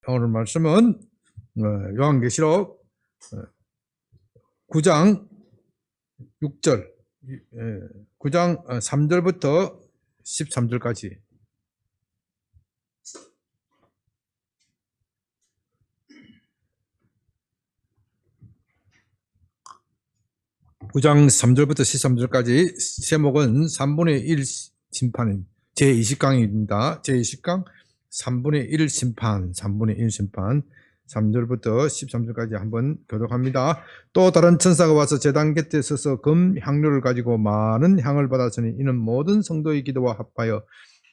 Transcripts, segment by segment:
오늘 말씀은 요한계시록 9장 6절, 9장 3절부터 13절까지. (9장 3절부터 13절까지) 제목은 3분의 1 심판인 제20강입니다. 제20강 3분의 1 심판, 3분의 1 심판. 3절부터 13절까지 한번 교독합니다. 또 다른 천사가 와서 제단 곁에 서서 금 향료를 가지고 많은 향을 받았으니 이는 모든 성도의 기도와 합하여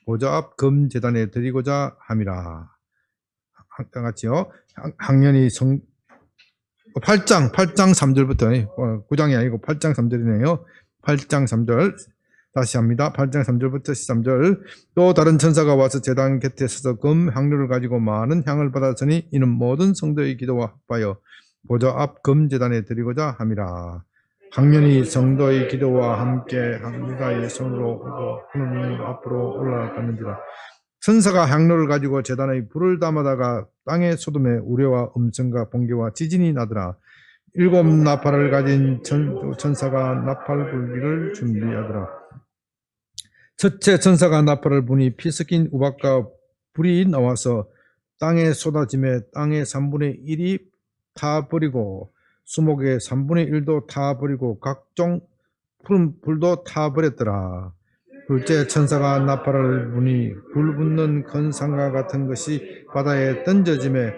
보좌 앞 금 제단에 드리고자 함이라. 같이요. 학년이 8장 3절부터 9장이 아니고 8장 3절이네요. 8장 3절 다시 합니다. 8장 3절부터 13절. 또 다른 천사가 와서 제단 곁에 서서 금 향료를 가지고 많은 향을 받았으니 이는 모든 성도의 기도와 합하여 보좌 앞 금 제단에 드리고자 함이라. 학년이 성도의 기도와 함께 합니다의 손으로 오고 하느님 앞으로 올라갔는지라. 천사가 향료를 가지고 제단의 불을 담아다가 땅의 소돔에 우레와 음성과 번개와 지진이 나더라. 7 나팔을 가진 천사가 나팔 불기를 준비하더라. 첫째 천사가 나팔을 부니 피 섞인 우박과 불이 나와서 땅에 쏟아짐에 땅의 3분의 1이 타버리고 수목의 3분의 1도 타버리고 각종 푸른 불도 타버렸더라. 둘째 천사가 나팔을 부니 불 붙는 큰 상과 같은 것이 바다에 던져짐에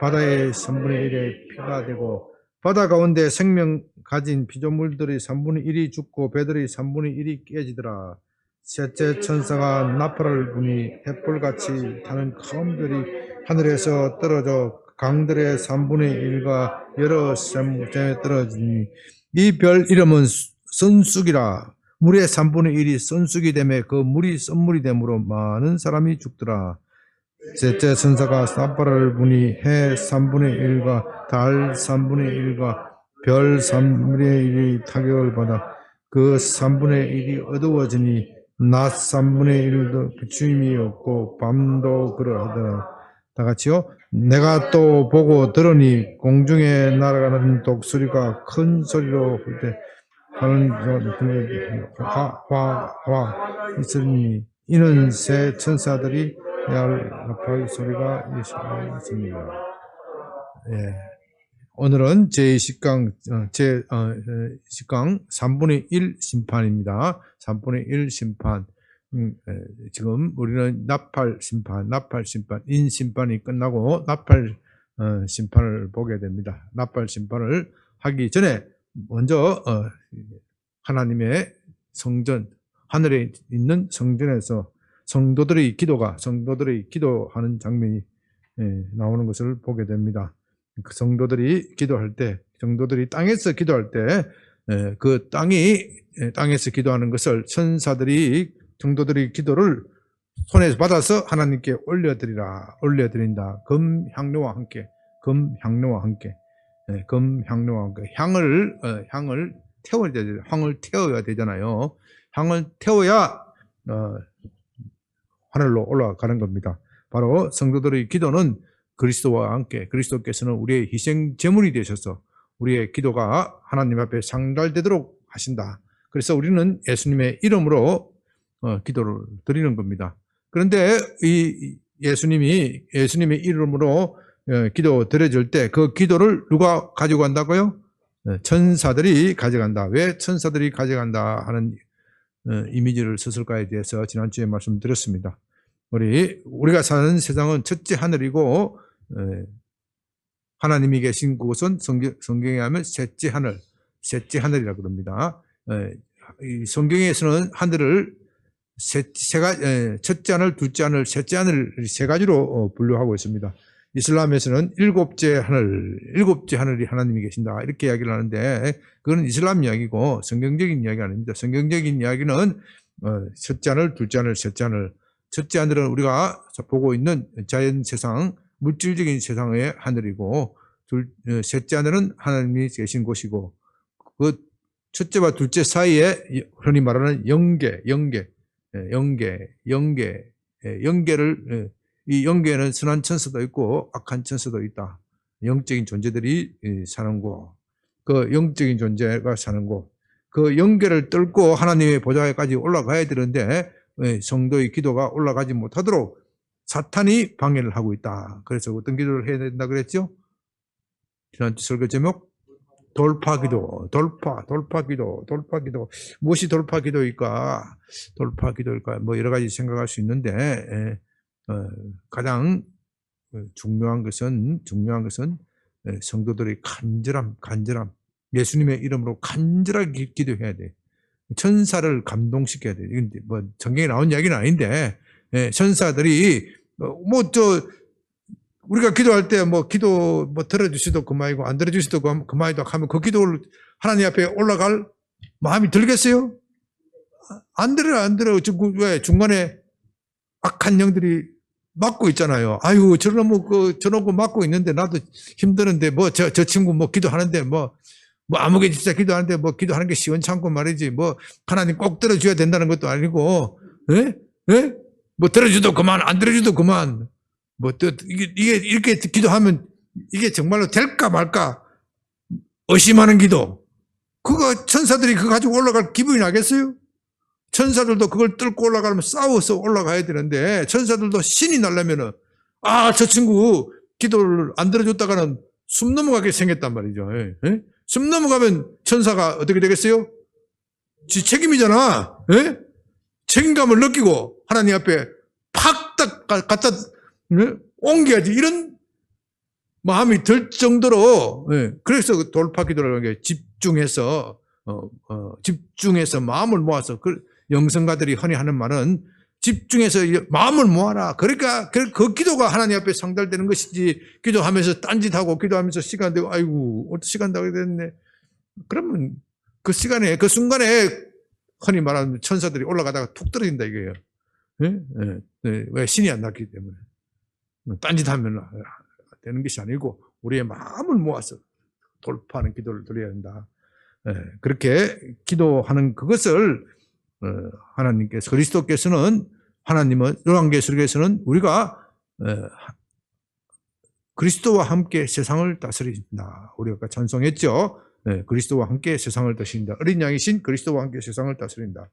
바다의 3분의 1의 피가 되고 바다 가운데 생명 가진 피조물들의 3분의 1이 죽고 배들의 3분의 1이 깨지더라. 셋째 천사가 나팔을 부니 햇불같이 타는 큰 별이 하늘에서 떨어져 강들의 3분의 1과 여러 샘에 떨어지니 이 별 이름은 선쑥이라. 물의 3분의 1이 선쑥이 되매 그 물이 썬물이 되므로 많은 사람이 죽더라. 셋째 천사가 나팔을 부니 해 3분의 1과 달 3분의 1과 별 3분의 1이 타격을 받아 그 3분의 1이 어두워지니 낮 3분의 1도 비추임이 없고 밤도 그러하더라. 다 같이요. 내가 또 보고 들으니 공중에 날아가는 독수리가 큰 소리로 할 때 하는 화화 있으니 이는 새 천사들이 나팔 소리가 있습니다. 예. 오늘은 제20강 3분의 1 심판입니다. 3분의 1 심판. 지금 우리는 나팔 심판, 인 심판이 끝나고 나팔 심판을 보게 됩니다. 나팔 심판을 하기 전에 먼저 하나님의 성전, 하늘에 있는 성전에서 성도들의 기도하는 장면이 나오는 것을 보게 됩니다. 그 성도들이 기도할 때, 성도들이 땅에서 기도할 때, 그 땅에서 기도하는 것을 천사들이, 성도들이 기도를 손에서 받아서 하나님께 올려드린다. 금 향료와 함께. 향을 태워야 되잖아요. 향을 태워야, 하늘로 올라가는 겁니다. 바로 성도들의 기도는 그리스도와 함께 그리스도께서는 우리의 희생 제물이 되셔서 우리의 기도가 하나님 앞에 상달되도록 하신다. 그래서 우리는 예수님의 이름으로 기도를 드리는 겁니다. 그런데 이 예수님의 이름으로 기도 드려질 때 그 기도를 누가 가지고 간다고요? 천사들이 가져간다. 왜 천사들이 가져간다 하는 이미지를 썼을까에 대해서 지난주에 말씀드렸습니다. 우리가 사는 세상은 첫째 하늘이고 하나님이 계신 곳은 성경에 하면 셋째 하늘이라고 그럽니다. 이 성경에서는 하늘을 첫째 하늘, 둘째 하늘, 셋째 하늘 세 가지로 분류하고 있습니다. 이슬람에서는 일곱째 하늘이 하나님이 계신다 이렇게 이야기를 하는데 그건 이슬람 이야기고 성경적인 이야기 아닙니다. 성경적인 이야기는 첫째 하늘, 둘째 하늘, 셋째 하늘. 첫째 하늘은 우리가 보고 있는 자연 세상, 물질적인 세상의 하늘이고 셋째 하늘은 하나님이 계신 곳이고 그 첫째와 둘째 사이에 흔히 말하는 영계를 이 영계에는 선한 천사도 있고 악한 천사도 있다. 영적인 존재들이 사는 곳, 그 영적인 존재가 사는 곳, 그 영계를 뚫고 하나님의 보좌에까지 올라가야 되는데 성도의 기도가 올라가지 못하도록 사탄이 방해를 하고 있다. 그래서 어떤 기도를 해야 된다 그랬죠? 지난주 설교 제목 돌파기도, 돌파기도. 무엇이 돌파기도일까? 돌파기도일까? 뭐 여러 가지 생각할 수 있는데 가장 중요한 것은 성도들이 간절함, 예수님의 이름으로 간절하게 기도해야 돼. 천사를 감동시켜야 돼. 이건 뭐 성경에 나온 이야기는 아닌데 천사들이 우리가 기도할 때 기도 들어주시도 그만이고 안 들어주시도 그만이다 하면 그 기도를 하나님 앞에 올라갈 마음이 들겠어요? 안 들어. 왜 중간에 악한 영들이 막고 있잖아요. 아유, 저놈 막고 있는데 나도 힘드는데 저 친구 기도하는데 아무개 진짜 기도하는데 기도하는 게 시원찮고 말이지 하나님 꼭 들어줘야 된다는 것도 아니고 들어주도 그만 안 들어주도 그만 이게 이렇게 기도하면 이게 정말로 될까 말까 의심하는 기도. 그거 천사들이 그거 가지고 올라갈 기분이 나겠어요? 천사들도 그걸 뚫고 올라가려면 싸워서 올라가야 되는데 천사들도 신이 나려면은 저 친구 기도를 안 들어줬다가는 숨 넘어가게 생겼단 말이죠. 숨 넘어가면 천사가 어떻게 되겠어요? 지 책임이잖아. 책임감을 느끼고 하나님 앞에 팍 갖다 옮겨야지. 이런 마음이 들 정도로 그래서 돌파 기도라는 게 집중해서 마음을 모아서 영성가들이 흔히 하는 말은 집중해서 마음을 모아라. 그러니까 그 기도가 하나님 앞에 상달되는 것이지 기도하면서 딴짓하고 기도하면서 시간 되고 아이고 시간 다 됐네. 그러면 그 시간에 그 순간에 흔히 말하는 천사들이 올라가다가 툭 떨어진다 이거예요. 왜 신이 안 났기 때문에 딴짓하면 되는 것이 아니고 우리의 마음을 모아서 돌파하는 기도를 드려야 한다. 그렇게 기도하는 그것을 하나님께서 그리스도께서는 하나님은 요한계시록에서는 우리가 그리스도와 함께 세상을 다스린다. 우리가 아까 찬송했죠. 그리스도와 함께 세상을 다스린다. 어린 양이신 그리스도와 함께 세상을 다스린다.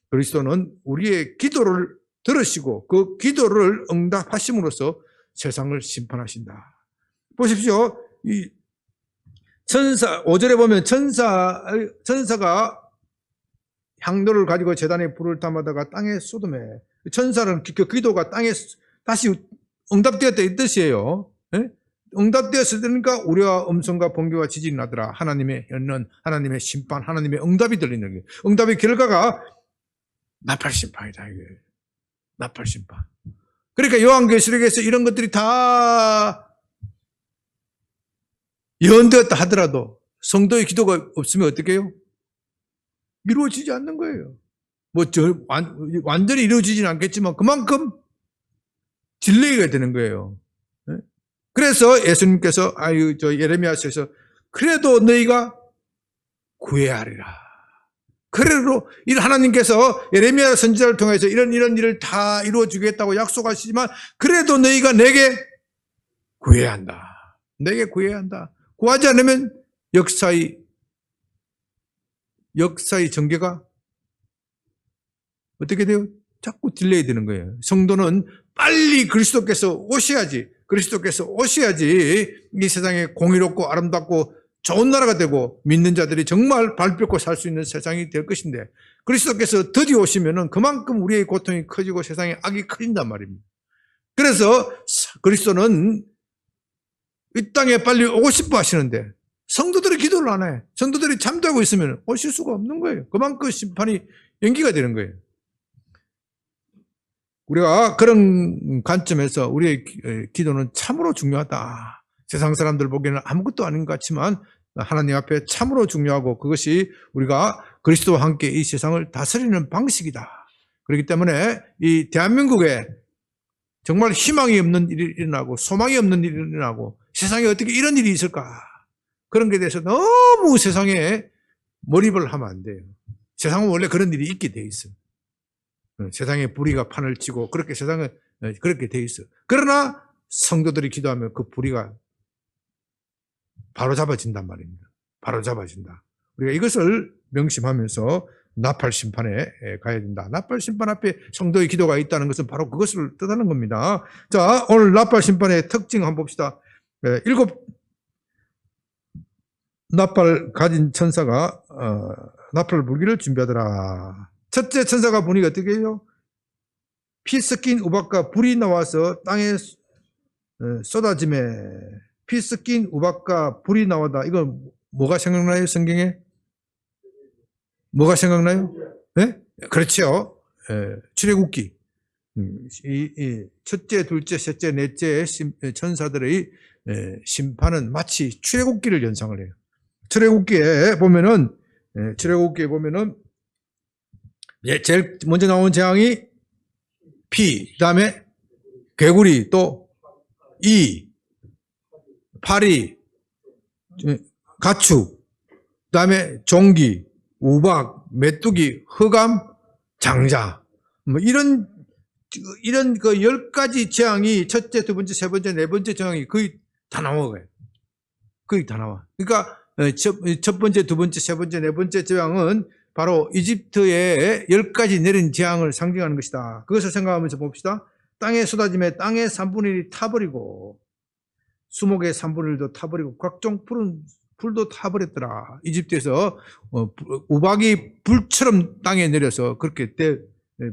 그리스도는 우리의 기도를 들으시고 그 기도를 응답하심으로써 세상을 심판하신다. 보십시오. 이 천사 5절에 보면 천사가 향로를 가지고 제단에 불을 담아다가 땅에 쏟음에 천사는 그 기도가 땅에 다시 응답되었다 이 뜻이에요. 응답되었으니까 우리와 음성과 번개와 지진이 나더라. 하나님의 현론, 하나님의 심판, 하나님의 응답이 들리는 거예요. 응답의 결과가 나팔심판이다 이게. 나팔심판. 그러니까 요한계시록에서 이런 것들이 다 예언되었다 하더라도 성도의 기도가 없으면 어떻게 해요? 이루어지지 않는 거예요. 완전히 이루어지지는 않겠지만 그만큼 딜레이가 되는 거예요. 그래서 예수님께서 예레미야서에서 그래도 너희가 구해야 하리라. 그래도 하나님께서 예레미야 선지자를 통해서 이런 일을 다 이루어 주겠다고 약속하시지만 그래도 너희가 내게 구해야 한다. 내게 구해야 한다. 구하지 않으면 역사의 전개가 어떻게 돼요? 자꾸 딜레이 되는 거예요. 성도는 빨리 그리스도께서 오셔야지 이 세상에 공의롭고 아름답고 좋은 나라가 되고 믿는 자들이 정말 발벗고 살 수 있는 세상이 될 것인데 그리스도께서 드디어 오시면은 그만큼 우리의 고통이 커지고 세상에 악이 커진단 말입니다. 그래서 그리스도는 이 땅에 빨리 오고 싶어 하시는데 성도들이 기도를 안 해. 성도들이 잠자고 있으면 오실 수가 없는 거예요. 그만큼 심판이 연기가 되는 거예요. 우리가 그런 관점에서 우리의 기도는 참으로 중요하다. 세상 사람들 보기에는 아무것도 아닌 것 같지만 하나님 앞에 참으로 중요하고 그것이 우리가 그리스도와 함께 이 세상을 다스리는 방식이다. 그렇기 때문에 이 대한민국에 정말 희망이 없는 일이 일어나고 소망이 없는 일이 일어나고 세상에 어떻게 이런 일이 있을까? 그런 것에 대해서 너무 세상에 몰입을 하면 안 돼요. 세상은 원래 그런 일이 있게 돼 있어요. 세상에 불의가 판을 치고 그렇게 세상은 그렇게 돼 있어. 그러나 성도들이 기도하면 그 불의가 바로 잡아진단 말입니다. 바로 잡아진다. 우리가 이것을 명심하면서 나팔 심판에 가야 된다. 나팔 심판 앞에 성도의 기도가 있다는 것은 바로 그것을 뜻하는 겁니다. 자, 오늘 나팔 심판의 특징 한번 봅시다. 7 나팔 가진 천사가 나팔을 불기를 준비하더라. 첫째 천사가 보니까 어떻게 해요? 피 섞인 우박과 불이 나와서 땅에 쏟아짐에, 피 섞인 우박과 불이 나오다. 이거 뭐가 생각나요? 성경에? 뭐가 생각나요? 네? 그렇죠. 출애굽기. 이 첫째, 둘째, 셋째, 넷째 천사들의 심판은 마치 출애굽기를 연상을 해요. 출애굽기에 보면은 제일 먼저 나온 재앙이 피, 그다음에 개구리, 또 이, 파리, 가축, 그다음에 종기, 우박, 메뚜기, 흑암, 장자, 뭐 이런 그 10가지 재앙이 첫째, 두 번째, 세 번째, 네 번째 재앙이 거의 다 나와요. 거의 다 나와. 그러니까 첫 번째, 두 번째, 세 번째, 네 번째 재앙은 바로 이집트에 10가지 내린 재앙을 상징하는 것이다. 그것을 생각하면서 봅시다. 땅에 쏟아짐에 땅의 3분의 1이 타버리고 수목의 3분의 1도 타버리고 각종 푸른 풀도 타버렸더라. 이집트에서 우박이 불처럼 땅에 내려서 그렇게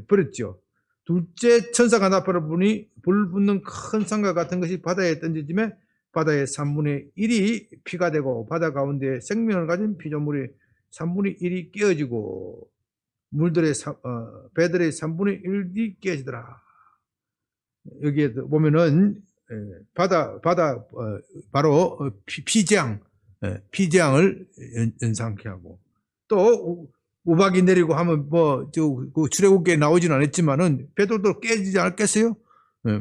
버렸죠. 둘째 천사가 나팔을 부니 불 붙는 큰 산과 같은 것이 바다에 던져지며 바다의 3분의 1이 피가 되고 바다 가운데 생명을 가진 피조물의 3분의 1이 깨어지고 물들의 배들의 3분의 1이 깨어지더라. 여기에 보면은 바다 바로 피재앙을 연상케 하고 또 우박이 내리고 하면 그 출애굽기에 나오지는 않았지만은 배들도 깨지지 않았겠어요?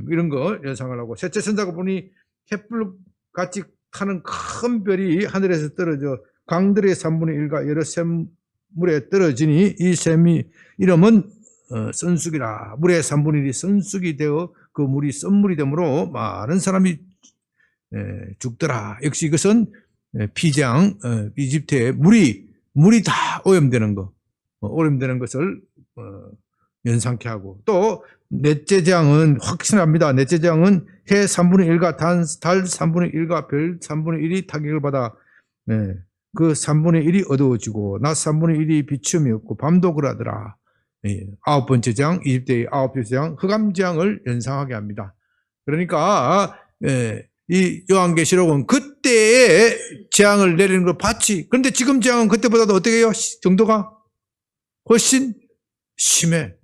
이런 거 연상을 하고 셋째 천사가 보니 횃불 같이 타는 큰 별이 하늘에서 떨어져 강들의 3분의 1과 여러 샘물에 떨어지니 이 샘이 이름은 선숙이라. 물의 3분의 1이 선숙이 되어 그 물이 썬물이 되므로 많은 사람이 죽더라. 역시 이것은 피재앙, 이집트의 물이 다 오염되는 거, 오염되는 것을 연상케 하고 또 넷째 재앙은 확실합니다. 넷째 재앙은 해 3분의 1과 달 3분의 1과 별 3분의 1이 타격을 받아 그 3분의 1이 어두워지고 낮 3분의 1이 비춤이 없고 밤도 그러하더라. 아홉 번째 재앙, 이집트의 아홉 번째 재앙, 흑암 재앙을 연상하게 합니다. 그러니까 이 요한계시록은 그때의 재앙을 내리는 걸 봤지. 그런데 지금 재앙은 그때보다도 어떻게 해요? 정도가 훨씬 심해.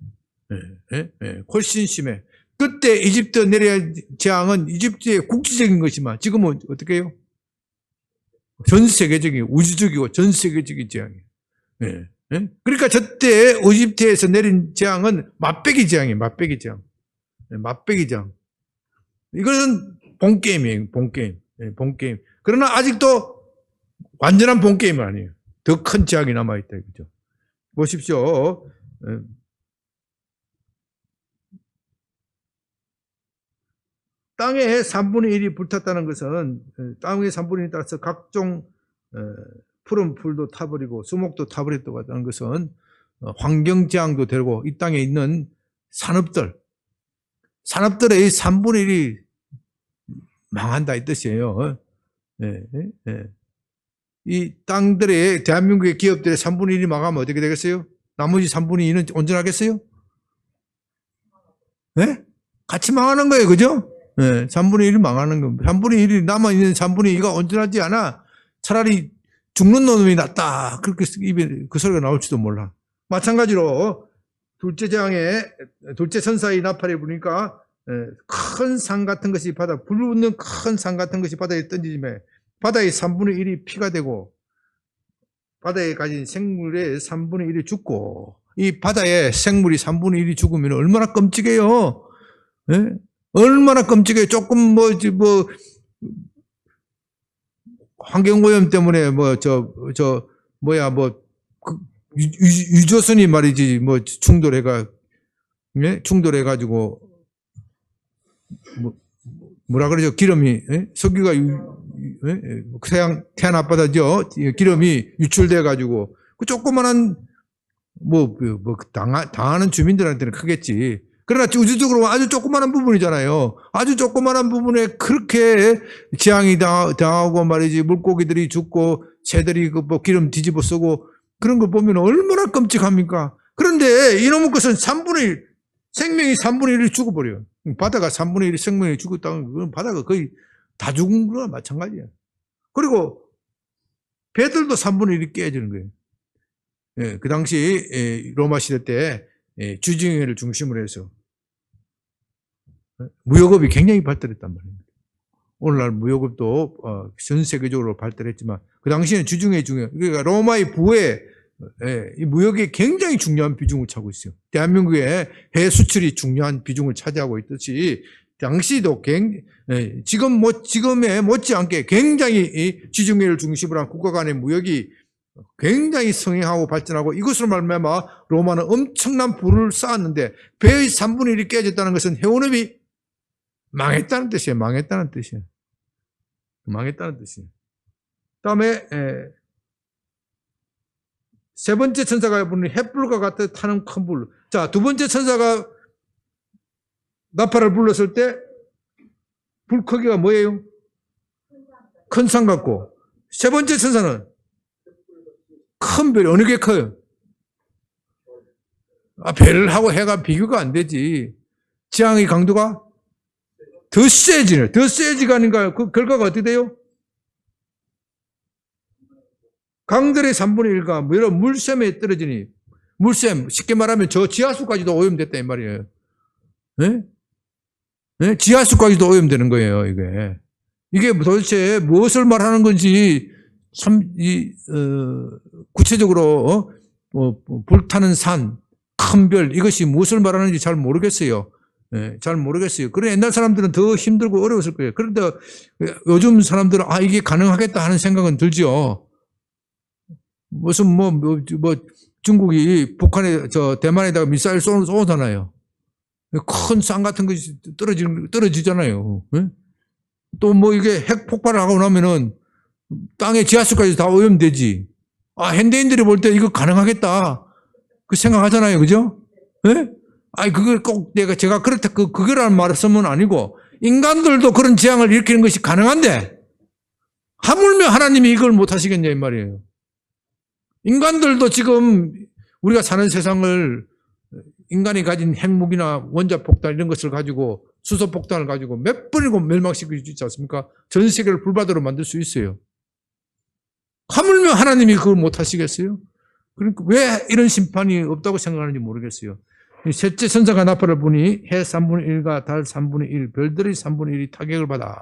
훨씬 심해. 그때 이집트 내려야 재앙은 이집트의 국지적인 것이지만 지금은 어떻게 해요? 전 세계적인, 우주적이고 전 세계적인 재앙이에요. 그러니까 저때 이집트에서 내린 재앙은 맛배기 재앙이에요. 맛배기 재앙. 맛배기 재앙. 이거는 본게임이에요. 본게임. 본게임. 그러나 아직도 완전한 본게임은 아니에요. 더 큰 재앙이 남아있다. 그죠? 보십시오. 땅의 3분의 1이 불탔다는 것은 땅의 3분의 1이 따라서 각종 푸른 풀도 타버리고 수목도 타버렸다고 하는 것은 환경재앙도 되고 이 땅에 있는 산업들의 3분의 1이 망한다 이 뜻이에요. 이 땅들의 대한민국의 기업들의 3분의 1이 망하면 어떻게 되겠어요? 나머지 3분의 2는 온전하겠어요? 네? 같이 망하는 거예요. 그죠? 3분의 1이 망하는 겁니다. 3분의 1이 남아있는 3분의 2가 온전하지 않아 차라리 죽는 놈이 낫다. 그렇게 입에 그 소리가 나올지도 몰라. 마찬가지로 둘째 재앙에 둘째 천사의 나팔에 부니까 큰 산 같은 것이 바다 불 붙는 큰 산 같은 것이 바다에 던지지매 바다의 3분의 1이 피가 되고 바다에 가진 생물의 3분의 1이 죽고 이 바다에 생물이 3분의 1이 죽으면 얼마나 끔찍해요. 얼마나 끔찍해요. 조금 환경오염 때문에 유조선이 말이지 충돌해가지고 뭐라 그러죠? 기름이, 석유가 태안 앞바다죠? 기름이 유출돼 가지고 그 조그만한 당하는 주민들한테는 크겠지. 그러나 우주적으로 아주 조그만한 부분이잖아요. 아주 조그만한 부분에 그렇게 재앙이 당하고 말이지, 물고기들이 죽고 새들이 기름 뒤집어 쓰고 그런 거 보면 얼마나 끔찍합니까? 그런데 이놈의 것은 3분의 1, 생명이 3분의 1이 죽어버려요. 바다가 3분의 1이 생명이 죽었다는 건 바다가 거의 다 죽은 거나 마찬가지야. 그리고 배들도 3분의 1이 깨지는 거예요. 예, 그 당시 로마 시대 때 주중회를 중심으로 해서 무역업이 굉장히 발달했단 말입니다. 오늘날 무역업도 전 세계적으로 발달했지만 그 당시에는 주중회 중요. 그러니까 로마의 부에 이 무역이 굉장히 중요한 비중을 차고 있어요. 대한민국의 해외 수출이 중요한 비중을 차지하고 있듯이 당시도 지금에 못지않게 굉장히 지중해를 중심으로 한 국가 간의 무역이 굉장히 성행하고 발전하고 이것으로 말미암아 로마는 엄청난 부를 쌓았는데 배의 3분의 1이 깨졌다는 것은 해운업이 망했다는 뜻이에요. 망했다는 뜻이에요. 망했다는 뜻이에요. 다음에 세 번째 천사가 부르는 횃불과 같아 타는 큰 불. 자, 두 번째 천사가 나팔을 불렀을 때 불 크기가 뭐예요? 큰 산 같고. 세 번째 천사는 큰 별. 어느 게 커요? 별하고 해가 비교가 안 되지. 지향의 강도가 더 세지네. 더 세지가니까 그 결과가 어떻게 돼요? 강들의 3분의 1가 이런 물샘에 떨어지니, 물샘, 쉽게 말하면 저 지하수까지도 오염됐다 이 말이에요. 네? 네? 지하수까지도 오염되는 거예요, 이게. 이게 도대체 무엇을 말하는 건지 참 구체적으로 불타는 산, 큰 별, 이것이 무엇을 말하는지 잘 모르겠어요. 네, 잘 모르겠어요. 그래 옛날 사람들은 더 힘들고 어려웠을 거예요. 그런데 요즘 사람들은 이게 가능하겠다 하는 생각은 들죠. 무슨 중국이 북한에 대만에다가 미사일 쏘잖아요. 큰 산 같은 것이 떨어지잖아요. 네? 또 이게 핵 폭발을 하고 나면은 땅에 지하수까지 다 오염되지. 현대인들이 볼 때 이거 가능하겠다. 그 생각하잖아요. 그죠? 네? 그걸 꼭 제가 그렇다, 그거라는 말을 쓰면 아니고, 인간들도 그런 재앙을 일으키는 것이 가능한데, 하물며 하나님이 이걸 못 하시겠냐, 이 말이에요. 인간들도 지금 우리가 사는 세상을 인간이 가진 핵무기나 원자폭탄 이런 것을 가지고, 수소폭탄을 가지고 몇 번이고 멸망시킬 수 있지 않습니까? 전 세계를 불바다로 만들 수 있어요. 하물며 하나님이 그걸 못 하시겠어요? 그러니까 왜 이런 심판이 없다고 생각하는지 모르겠어요. 셋째 천사가 나팔을 부니 해 3분의 1과 달 3분의 1, 별들이 3분의 1이 타격을 받아.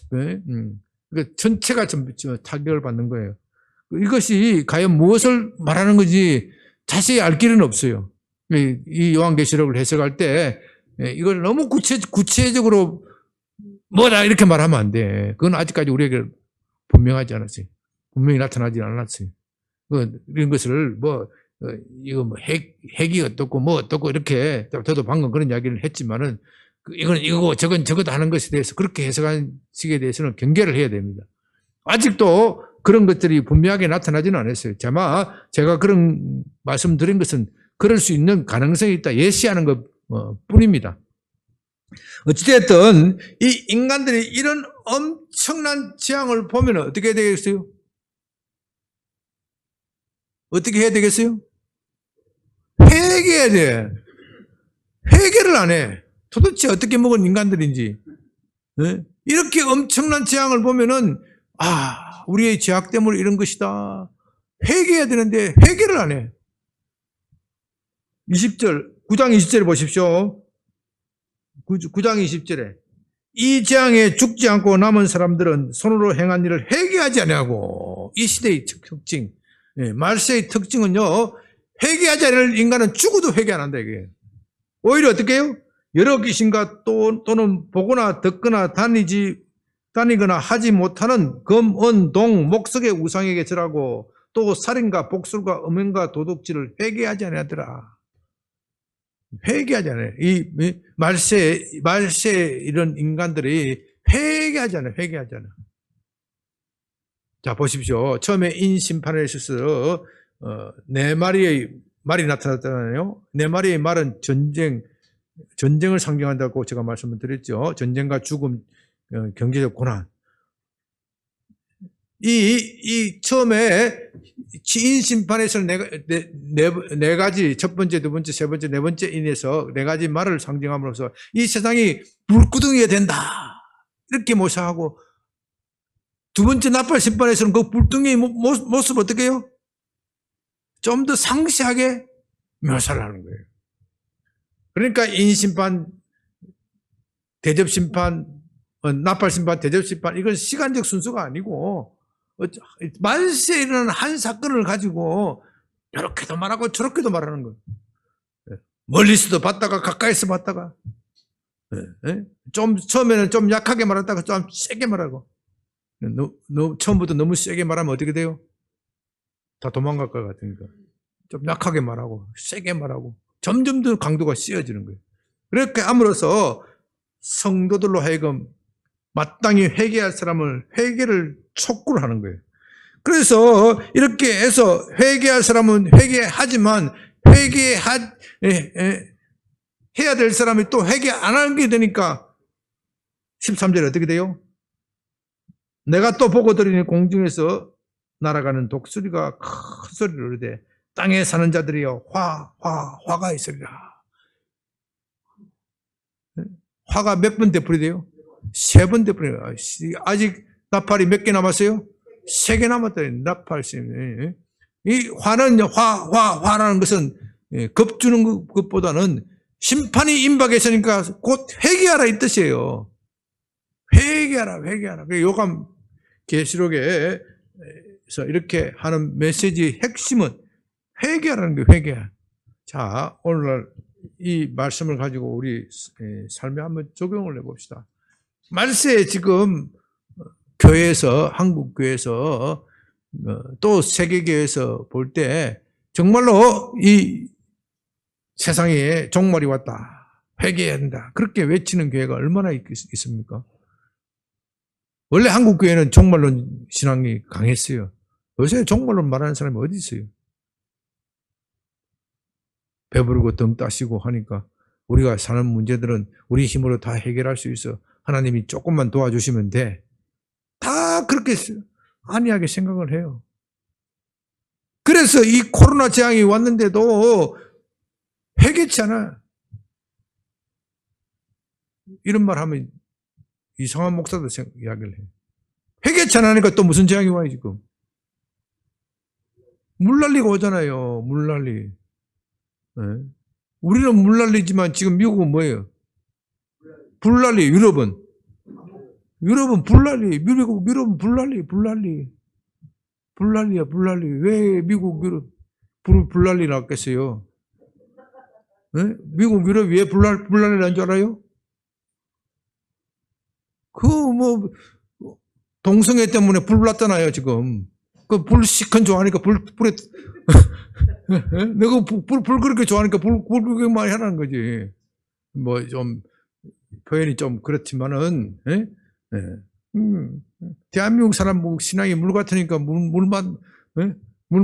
그러니까 전체가 타격을 받는 거예요. 이것이 과연 무엇을 말하는 건지 자세히 알 길은 없어요. 이 요한계시록을 해석할 때 이걸 너무 구체적으로 뭐다 이렇게 말하면 안 돼. 그건 아직까지 우리에게 분명하지 않았어요. 분명히 나타나지 않았어요. 이런 것을 이거 핵이 어떻고 어떻고 이렇게 저도 방금 그런 이야기를 했지만은 이건 이거고 저건 저거다 하는 것에 대해서 그렇게 해석한 식에 대해서는 경계를 해야 됩니다. 아직도 그런 것들이 분명하게 나타나지는 않았어요. 제가 그런 말씀드린 것은 그럴 수 있는 가능성이 있다 예시하는 것 뿐입니다. 어찌됐든 이 인간들이 이런 엄청난 재앙을 보면 어떻게 해야 되겠어요? 어떻게 해야 되겠어요? 회개해야 돼. 회개를 안 해. 도대체 어떻게 먹은 인간들인지. 네? 이렇게 엄청난 재앙을 보면은 우리의 죄악 때문에 이런 것이다. 회개해야 되는데 회개를 안 해. 9장 20절에 보십시오. 9장 20절에 이 재앙에 죽지 않고 남은 사람들은 손으로 행한 일을 회개하지 아니하고. 이 시대의 특징, 말세의 특징은요, 회개하지 않을 인간은 죽어도 회개 안 한다 이게. 오히려 어떻게 해요? 여러 귀신과 또는 보거나 듣거나 다니거나 하지 못하는 금, 은, 동, 목석의 우상에게 절하고 또 살인과 복술과 음행과 도둑질을 회개하지 아니하더라. 회개하잖아요. 이 말세 이런 인간들이 회개하잖아요. 회개하잖아요. 자, 보십시오. 처음에 인심판에 있어서 네 마리의 말이 나타났잖아요. 네 마리의 말은 전쟁을 상징한다고 제가 말씀을 드렸죠. 전쟁과 죽음, 경제적 고난. 이 처음에 인심판에서는 네 가지, 첫 번째, 두 번째, 세 번째, 네 번째 인에서 네 가지 말을 상징함으로써 이 세상이 불구덩이가 된다. 이렇게 모사하고, 두 번째 나팔 심판에서는 그 불덩이의 모습 어떻게 해요? 좀 더 상세하게 묘사를 하는 거예요. 그러니까 인심판, 대접심판, 나팔심판, 대접심판, 이건 시간적 순서가 아니고 말세에 일어나는 한 사건을 가지고 이렇게도 말하고 저렇게도 말하는 거예요. 멀리서도 봤다가 가까이서 봤다가 좀 처음에는 좀 약하게 말했다가 좀 세게 말하고 처음부터 너무 세게 말하면 어떻게 돼요? 다 도망갈 것 같으니까 좀 약하게 말하고 세게 말하고 점점 더 강도가 씌어지는 거예요. 그렇게 함으로써 성도들로 하여금 마땅히 회개할 사람을 회개를 촉구를 하는 거예요. 그래서 이렇게 해서 회개할 사람은 회개하지만 해야 될 사람이 또 회개 안 하게 되니까 13절에 어떻게 돼요? 내가 또 보고 들으니 공중에서 날아가는 독수리가 큰 소리로 이르되 땅에 사는 자들이여 화가 있으리라. 화가 몇 번 되풀이 돼요? 3번 되풀이 돼요. 아직 나팔이 몇 개 남았어요? 3개 남았다. 나팔. 이 화는 화라는 것은 겁주는 것보다는 심판이 임박했으니까 곧 회개하라 이 뜻이에요. 회개하라. 요감 계시록에서 이렇게 하는 메시지의 핵심은 회개하라는 게 회개야. 자, 오늘날 이 말씀을 가지고 우리 삶에 한번 적용을 해봅시다. 말세에 지금 교회에서, 한국 교회에서 또 세계교회에서 볼 때 정말로 이 세상에 종말이 왔다. 회개해야 된다. 그렇게 외치는 교회가 얼마나 있습니까? 원래 한국 교회는 종말론 신앙이 강했어요. 요새 종말론 말하는 사람이 어디 있어요? 배부르고 등 따시고 하니까 우리가 사는 문제들은 우리 힘으로 다 해결할 수 있어. 하나님이 조금만 도와주시면 돼. 다 그렇게 안이하게 생각을 해요. 그래서 이 코로나 재앙이 왔는데도 회개치 않아. 이런 말 하면 이상한 목사도 이야기를 해요. 회개치 않으니까 또 무슨 재앙이 와요 지금. 물난리가 오잖아요. 물난리. 네. 우리는 물난리지만 지금 미국은 뭐예요? 불난리. 유럽은 불난리. 유럽은 불난리야. 왜 미국 유럽 불난리 났겠어요? 네? 미국 유럽 왜 불난리 난 줄 알아요? 동성애 때문에 불 났잖아요 지금. 불 시큰 좋아하니까 불에 내가 불 그렇게 좋아하니까 불 그렇게 많이 하라는 거지. 좀 표현이 좀 그렇지만은 대한민국 사람 신앙이 물 같으니까 물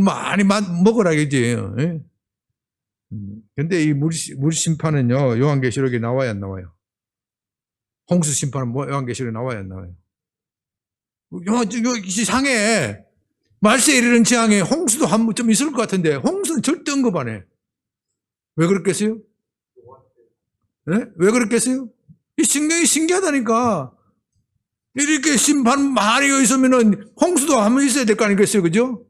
많이 먹으라 그지. 근데 이 물 심판은요 요한계시록에 나와야 안 나와요? 홍수 심판은 요한계시록에 나와야 안 나와요? 이 상해 말세에 이르는 재앙에 홍수도 한 번 좀 있을 것 같은데 홍수는 절대 언급 안 해. 왜 그렇겠어요? 네? 왜 그렇겠어요? 이 성경이 신기하다니까. 이렇게 심판 많이 있으면은 홍수도 한 번 있어야 될 거 아니겠어요? 그죠?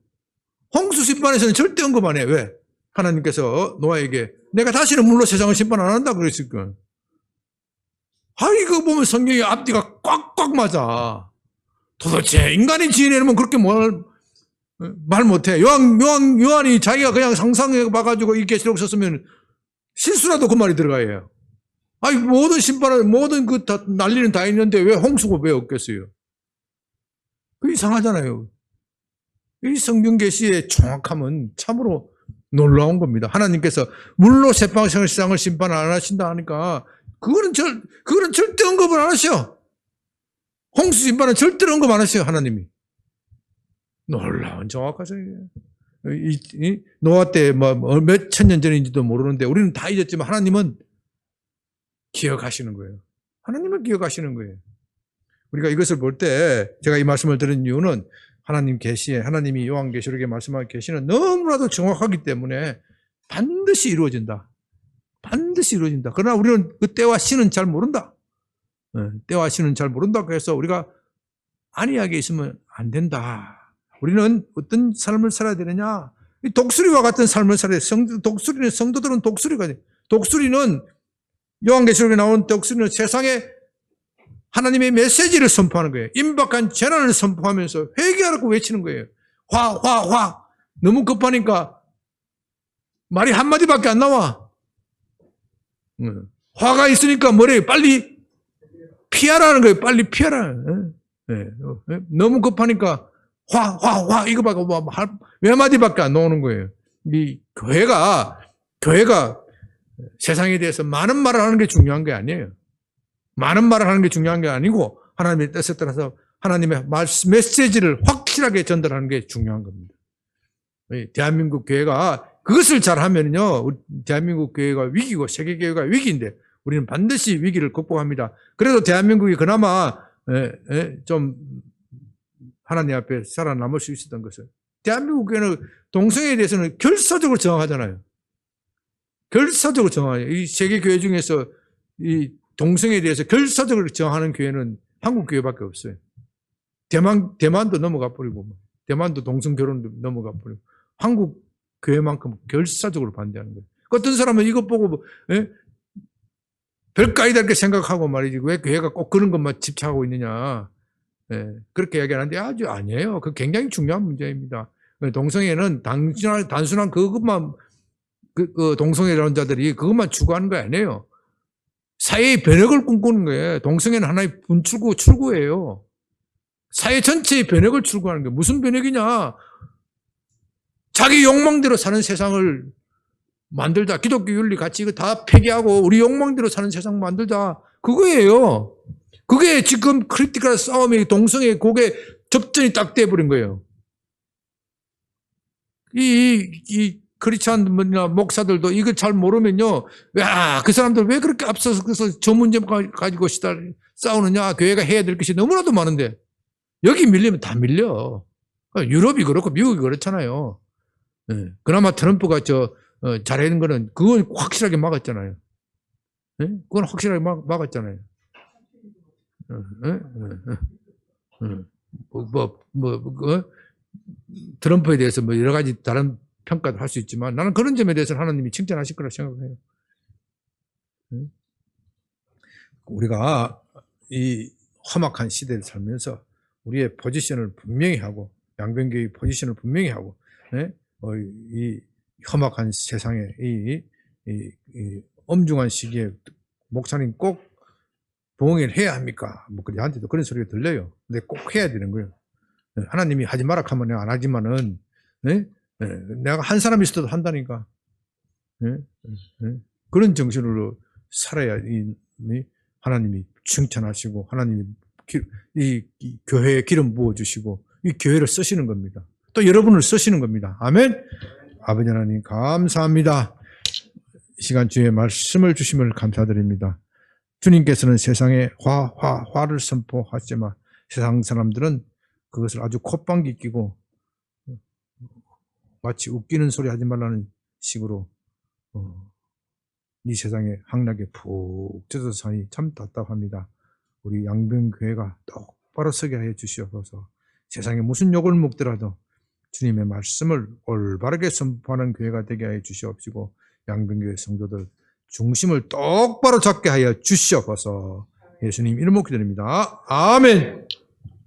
홍수 심판에서는 절대 언급 안 해. 왜? 하나님께서 노아에게 내가 다시는 물로 세상을 심판 안 한다 그랬으니까. 이거 보면 성경의 앞뒤가 꽉꽉 맞아. 도대체 인간이 지어내면 그렇게 말 못해. 요한이 자기가 그냥 상상해 봐가지고 이 계시록 썼으면 실수라도 그 말이 들어가요. 모든 심판을, 모든 난리는 다 있는데 왜 홍수가 왜 없겠어요? 그 이상하잖아요. 이 성경 계시의 정확함은 참으로 놀라운 겁니다. 하나님께서 물로 세상을 심판 안 하신다 하니까 그거는 절대 언급을 안 하셔. 홍수 심판은 절대로 언급 안 하셔요. 하나님이. 놀라운 정확하세요. 노아 때 몇 천 년 전인지도 모르는데 우리는 다 잊었지만 하나님은 기억하시는 거예요. 하나님은 기억하시는 거예요. 우리가 이것을 볼 때 제가 이 말씀을 드린 이유는 하나님 계시에 하나님이 요한계시록에 말씀하신 계시는 너무나도 정확하기 때문에 반드시 이루어진다. 반드시 이루어진다. 그러나 우리는 그 때와 시는 잘 모른다. 때와 시는 잘 모른다. 그래서 우리가 안이하게 있으면 안 된다. 우리는 어떤 삶을 살아야 되느냐? 독수리와 같은 삶을 살아야 돼. 성도들은 독수리가 돼. 독수리는 요한계시록에 나온 독수리는 세상에 하나님의 메시지를 선포하는 거예요. 임박한 재난을 선포하면서 회개하라고 외치는 거예요. 화. 너무 급하니까 말이 한마디밖에 안 나와. 화가 있으니까 뭐래요? 빨리 피하라는 거예요. 빨리 피하라. 너무 급하니까 화 이거밖에 외마디밖에 안 나오는 거예요. 이 교회가 세상에 대해서 많은 말을 하는 게 중요한 게 아니에요. 많은 말을 하는 게 중요한 게 아니고 하나님의 뜻에 따라서 하나님의 메시지를 확실하게 전달하는 게 중요한 겁니다. 대한민국 교회가 그것을 잘하면요, 대한민국 교회가 위기고 세계 교회가 위기인데 우리는 반드시 위기를 극복합니다. 그래도 대한민국이 그나마 좀 하나님 앞에 살아남을 수 있었던 것은 대한민국 교회는 동성애에 대해서는 결사적으로 정하잖아요. 결사적으로 정하요. 이 세계 교회 중에서 이 동성애에 대해서 결사적으로 정하는 교회는 한국 교회밖에 없어요. 대만도 넘어가 버리고, 대만도 동성 결혼도 넘어가 버리고, 한국 교회만큼 결사적으로 반대하는 거예요. 어떤 사람은 이것 보고 별거이다 이렇게 생각하고 말이지 왜 교회가 꼭 그런 것만 집착하고 있느냐, 그렇게 이야기하는데 아주 아니에요. 그 굉장히 중요한 문제입니다. 동성애는 단순한 그것만 그 동성애자들이 그것만 추구하는 거 아니에요. 사회의 변혁을 꿈꾸는 거예요. 동성애는 하나의 출구예요. 사회 전체의 변혁을 출구하는 거예요. 무슨 변혁이냐? 자기 욕망대로 사는 세상을 만들자. 기독교 윤리 가치 이거 다 폐기하고 우리 욕망대로 사는 세상 만들자. 그거예요. 그게 지금 크리티컬 싸움이 동성애 그게 접전이 딱 돼버린 거예요. 이 크리스찬이나 목사들도 이걸 잘 모르면요, 야, 그 사람들 왜 그렇게 앞서서 저 문제 가지고 싸우느냐? 교회가 해야 될 것이 너무나도 많은데 여기 밀리면 다 밀려. 유럽이 그렇고 미국이 그렇잖아요. 그나마 트럼프가 잘하는 거는 그건 확실하게 막았잖아요. 그건 확실하게 막았잖아요. 트럼프에 대해서 여러 가지 다른 평가도 할 수 있지만 나는 그런 점에 대해서는 하나님이 칭찬하실 거라고 생각해요. 우리가 이 험악한 시대를 살면서 우리의 포지션을 분명히 하고 양변교회의 포지션을 분명히 하고 이 험악한 세상에 이 엄중한 시기에 목사님 꼭 봉헌을 해야 합니까? 뭐 저한테도 그런 소리가 들려요. 근데 꼭 해야 되는 거예요. 하나님이 하지 마라 하면 내가 안 하지만은 내가 한 사람 있어도 한다니까. 그런 정신으로 살아야 하나님이 칭찬하시고 하나님이 이 교회에 기름 부어주시고 이 교회를 쓰시는 겁니다. 또 여러분을 쓰시는 겁니다. 아멘. 아버지 하나님 감사합니다. 시간 주에 말씀을 주심을 감사드립니다. 주님께서는 세상에 화를 선포하시지만 세상 사람들은 그것을 아주 콧방귀 끼고 마치 웃기는 소리 하지 말라는 식으로 이 세상에 향락에 푹 젖어서 사니 참 답답합니다. 우리 양변교회가 똑바로 서게 해 주시옵소서. 세상에 무슨 욕을 먹더라도 주님의 말씀을 올바르게 선포하는 교회가 되게 해 주시옵시고 양변교회 성도들 중심을 똑바로 잡게 하여 주시옵소서. 예수님 이름으로 기도드립니다. 아멘.